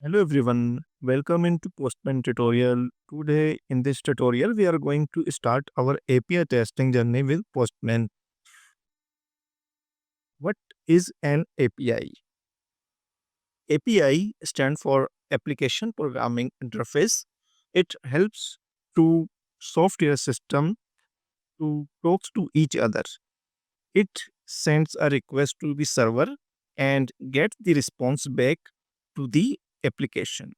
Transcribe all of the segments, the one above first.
Hello everyone, welcome into Postman tutorial. Today in this tutorial we are going to start our API testing journey with Postman. What is an API? API stands for Application Programming Interface. It helps to software system to talk to each other. It sends a request to the server and get the response back to the application.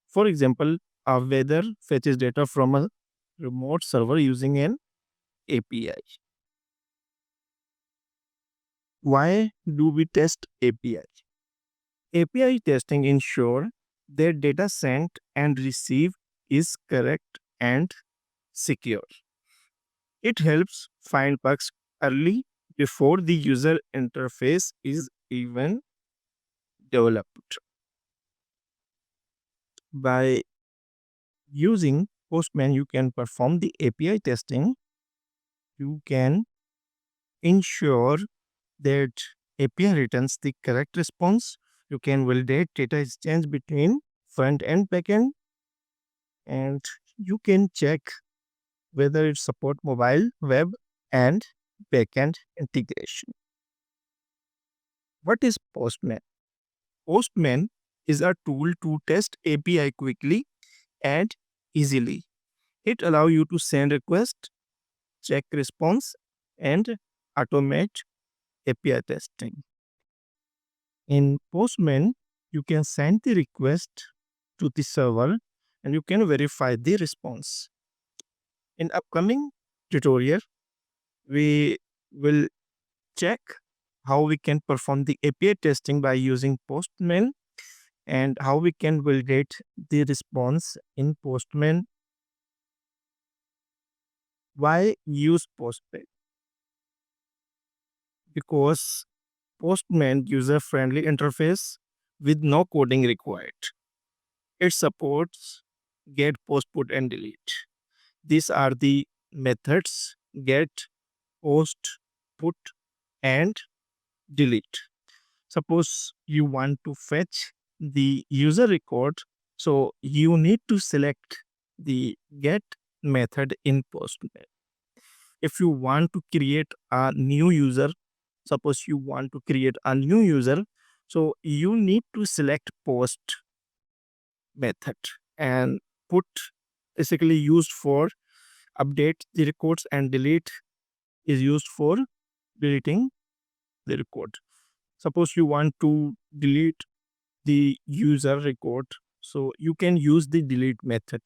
For example, a weather fetches data from a remote server using an API. Why do we test API? API testing ensures that data sent and received is correct and secure. It helps find bugs early before the user interface is even developed. By using Postman, you can perform the API testing. You can ensure that API returns the correct response. You can validate data exchange between front and backend, and you can check whether it support mobile, web, and backend integration. What is Postman? Postman is a tool to test API quickly and easily. It allows you to send request, check response, and automate API testing. In Postman, you can send the request to the server and you can verify the response. In upcoming tutorial, we will check how we can perform the API testing by using Postman and how we can validate the response in Postman. Why use Postman? Because Postman user-friendly interface with no coding required. It supports get, post, put, and delete. These are the methods: get, post, put, and delete. Suppose you want to fetch the user record, so you need to select the get method in Postman. If you want to create a new user, suppose you want to create a new user, so you need to select post method, and put basically used for update the records, and delete is used for deleting the record. Suppose you want to delete the user record, so you can use the delete method.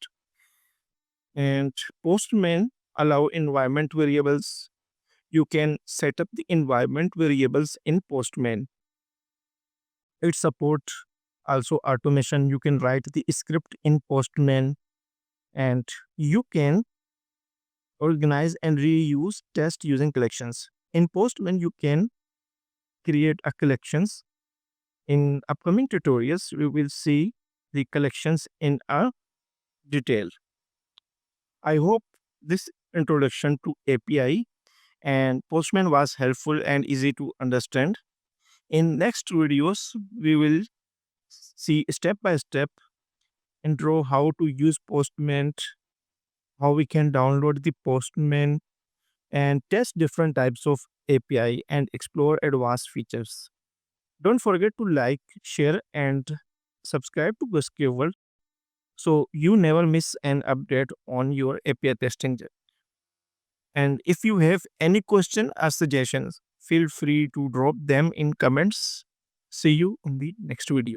And Postman allow environment variables. You can set up the environment variables in Postman. It supports also automation. You can write the script in Postman, and you can organize and reuse test using collections. In Postman, you can create a collections. In upcoming tutorials, we will see the collections in a detail. I hope this introduction to API and Postman was helpful and easy to understand. In next videos, we will see step by step intro how to use Postman, how we can download the Postman and test different types of API and explore advanced features. Don't forget to like, share, and subscribe to Gusky World so you never miss an update on your API testing journey. And if you have any question or suggestions, feel free to drop them in comments. See you in the next video.